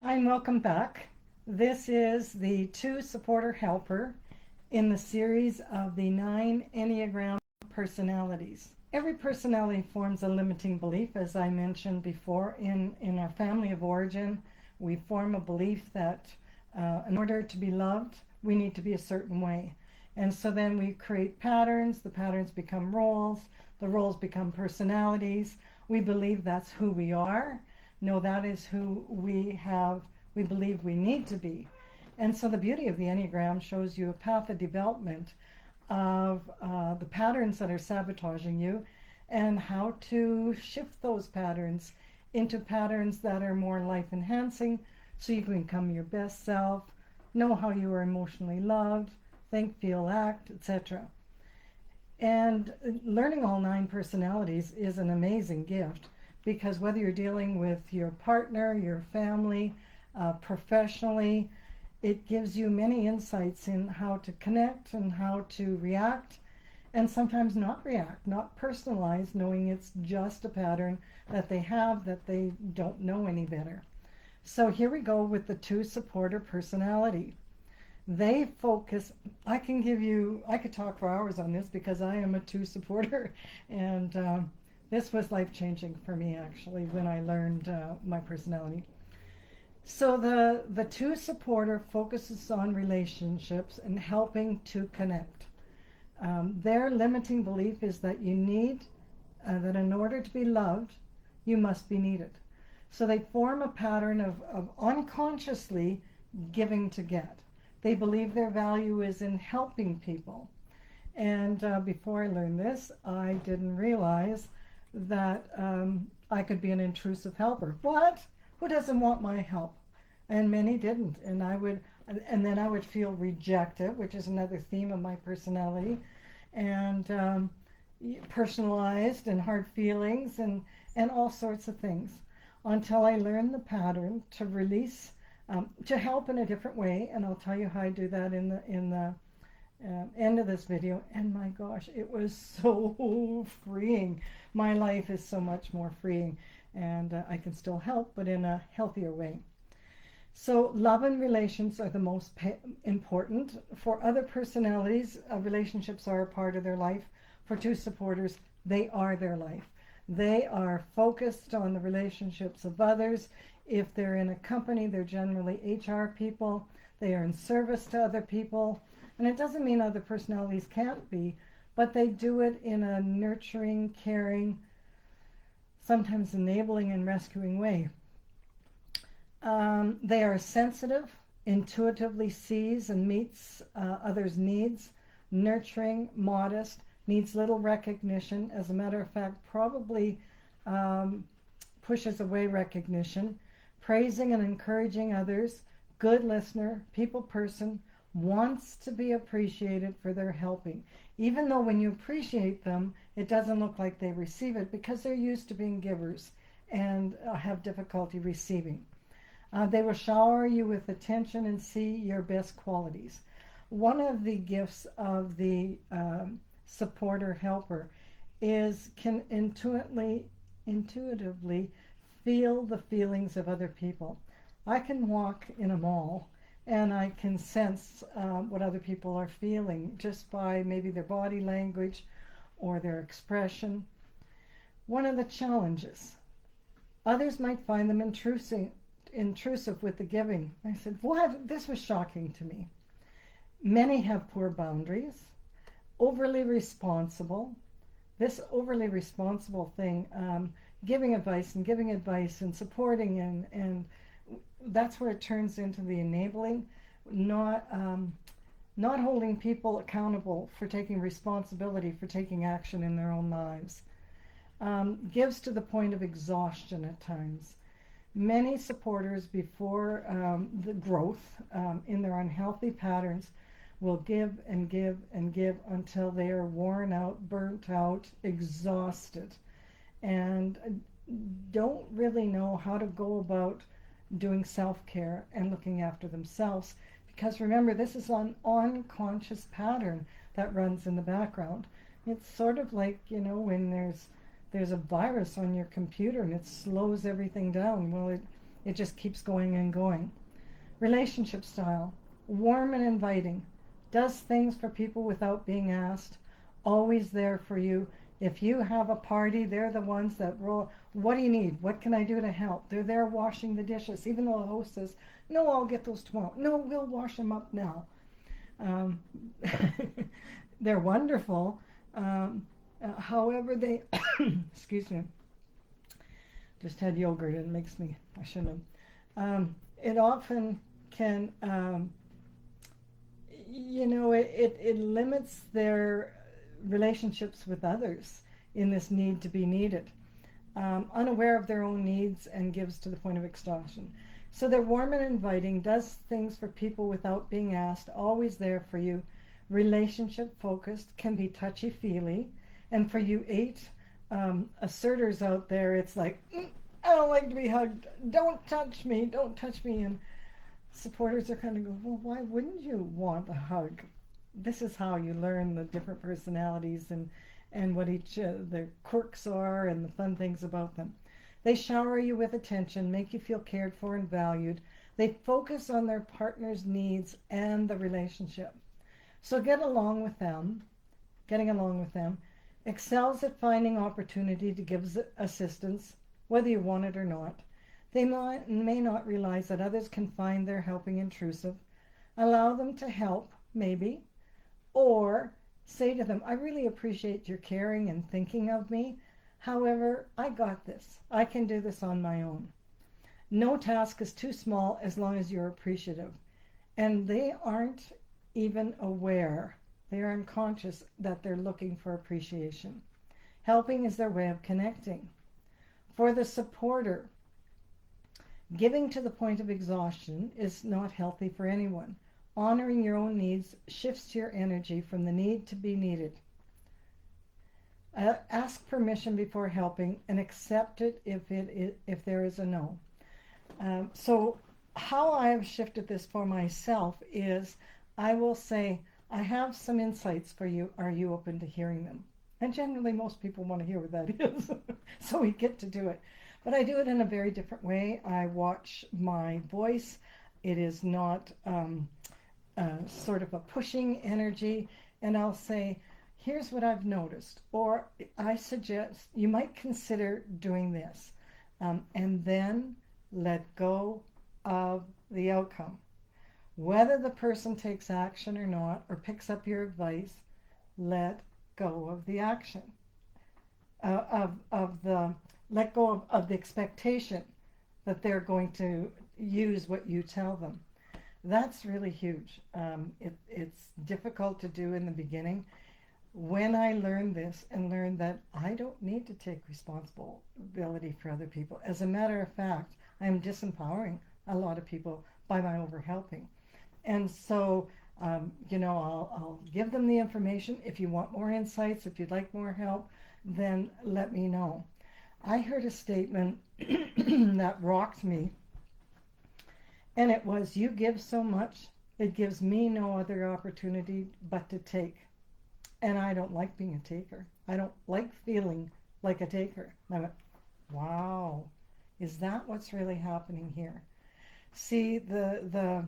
And welcome back. This is the two supporter helper in the series of the 9 Enneagram personalities. Every personality forms a limiting belief, as I mentioned before. In our family of origin, we form a belief that in order to be loved, we need to be a certain way. And so then we create patterns, the patterns become roles, the roles become personalities. We believe that's who we are. No, that is who we believe we need to be. And so the beauty of the Enneagram shows you a path of development of the patterns that are sabotaging you and how to shift those patterns into patterns that are more life enhancing so you can become your best self, know how you are emotionally loved, think, feel, act, etc. And learning all 9 personalities is an amazing gift because whether you're dealing with your partner, your family, professionally, it gives you many insights in how to connect and how to react and sometimes not react, not personalize, knowing it's just a pattern that they have that they don't know any better. So here we go with the two supporter personality. They focus, I could talk for hours on this because I am a two supporter and this was life changing for me actually when I learned my personality. So the two supporter focuses on relationships and helping to connect. Their limiting belief is that you need, that in order to be loved, you must be needed. So they form a pattern of unconsciously giving to get. They believe their value is in helping people. And before I learned this, I didn't realize that I could be an intrusive helper. What? Who doesn't want my help? And many didn't. And then I would feel rejected, which is another theme of my personality, and personalized and hard feelings and all sorts of things until I learned the pattern to release, to help in a different way. And I'll tell you how I do that in the end of this video. And my gosh, it was so freeing. My life is so much more freeing, and I can still help, but in a healthier way. So love and relations are the most important. For other personalities, relationships are a part of their life. For two supporters, they are their life. They are focused on the relationships of others. If they're in a company, they're generally HR people. They are in service to other people. And it doesn't mean other personalities can't be, but they do it in a nurturing, caring, sometimes enabling and rescuing way. They are sensitive, intuitively sees and meets others' needs, nurturing, modest, needs little recognition. As a matter of fact, probably pushes away recognition, praising and encouraging others, good listener, people person, wants to be appreciated for their helping. Even though when you appreciate them, it doesn't look like they receive it because they're used to being givers and have difficulty receiving. They will shower you with attention and see your best qualities. One of the gifts of the supporter helper is can intuitively feel the feelings of other people. I can walk in a mall and I can sense what other people are feeling just by maybe their body language or their expression. One of the challenges, others might find them intrusive with the giving. I said, what? This was shocking to me. Many have poor boundaries, overly responsible. This overly responsible thing, giving advice and supporting and that's where it turns into the enabling, not not holding people accountable for taking responsibility for taking action in their own lives. Gives to the point of exhaustion at times. Many supporters, before the growth in their unhealthy patterns, will give and give and give until they are worn out, burnt out, exhausted, and don't really know how to go about doing self-care and looking after themselves. Because remember, this is an unconscious pattern that runs in the background. It's sort of like, when there's a virus on your computer and it slows everything down. Well, It just keeps going and going. Relationship style, warm and inviting, does things for people without being asked, always there for you. If you have a party, they're the ones that roll. What do you need? What can I do to help? They're there washing the dishes, even though the host says, no, I'll get those tomorrow. No, we'll wash them up now. Um, they're wonderful. However, they, excuse me, just had yogurt and it makes me, I shouldn't have. It often can, it limits their relationships with others in this need to be needed. Unaware of their own needs and gives to the point of exhaustion. So they're warm and inviting, does things for people without being asked, always there for you, relationship focused, can be touchy-feely. And for you 8 asserters out there, it's like, I don't like to be hugged. Don't touch me. Don't touch me. And supporters are kind of going, well, why wouldn't you want a hug? This is how you learn the different personalities and what each their quirks are and the fun things about them. They shower you with attention, make you feel cared for and valued. They focus on their partner's needs and the relationship. So getting along with them, excels at finding opportunity to give assistance, whether you want it or not. They may not realize that others can find their helping intrusive. Allow them to help, maybe, or say to them, I really appreciate your caring and thinking of me. However, I got this. I can do this on my own. No task is too small as long as you're appreciative. And they aren't even aware. They are unconscious that they're looking for appreciation. Helping is their way of connecting. For the supporter, giving to the point of exhaustion is not healthy for anyone. Honoring your own needs shifts your energy from the need to be needed. Ask permission before helping and accept it if there is a no. So how I have shifted this for myself is I will say, I have some insights for you. Are you open to hearing them? And generally most people want to hear what that is. So we get to do it. But I do it in a very different way. I watch my voice. It is not sort of a pushing energy. And I'll say, here's what I've noticed. Or I suggest you might consider doing this. And then let go of the outcome. Whether the person takes action or not, or picks up your advice, let go of the action. Let go of the expectation that they're going to use what you tell them. That's really huge. It's difficult to do in the beginning. When I learned this and learned that I don't need to take responsibility for other people, as a matter of fact, I'm disempowering a lot of people by my overhelping. And so, I'll give them the information. If you want more insights, if you'd like more help, then let me know. I heard a statement that rocked me, and it was, you give so much, it gives me no other opportunity but to take. And I don't like being a taker. I don't like feeling like a taker. And I went, wow, is that what's really happening here? See, the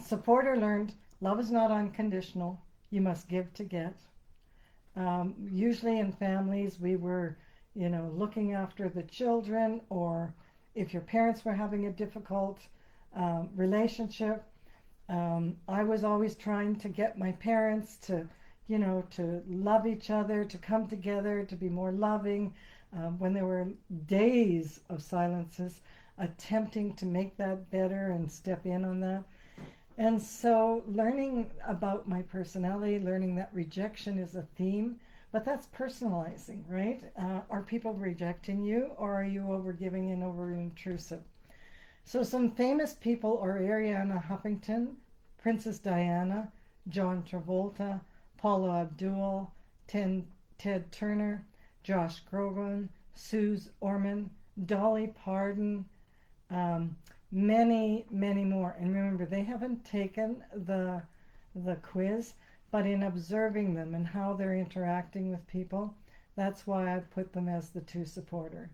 supporter learned love is not unconditional. You must give to get. Usually in families, we were, looking after the children, or if your parents were having a difficult relationship, I was always trying to get my parents to love each other, to come together, to be more loving. When there were days of silences, attempting to make that better and step in on that. And so learning about my personality, learning that rejection is a theme, but that's personalizing, right? Are people rejecting you, or are you overgiving and over intrusive? So some famous people are Ariana Huffington, Princess Diana, John Travolta, Paula Abdul, Ted Turner, Josh Groban, Suze Orman, Dolly Parton, many, many more. And remember, they haven't taken the quiz, but in observing them and how they're interacting with people, that's why I put them as the 2 supporter.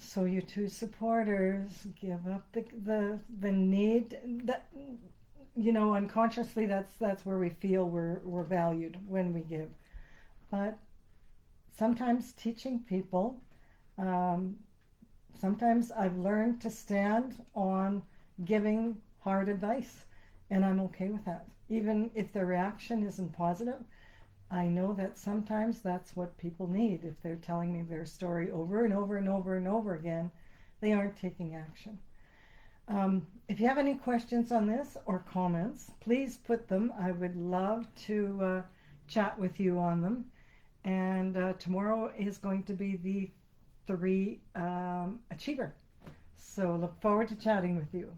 So you two supporters give up the need that, unconsciously that's where we feel we're valued, when we give. But sometimes teaching people, um, sometimes I've learned to stand on giving hard advice, and I'm okay with that. Even if the reaction isn't positive, I know that sometimes that's what people need. If they're telling me their story over and over and over and over again, they aren't taking action. If you have any questions on this or comments, please put them. I would love to chat with you on them. And tomorrow is going to be the 3 achiever. So look forward to chatting with you.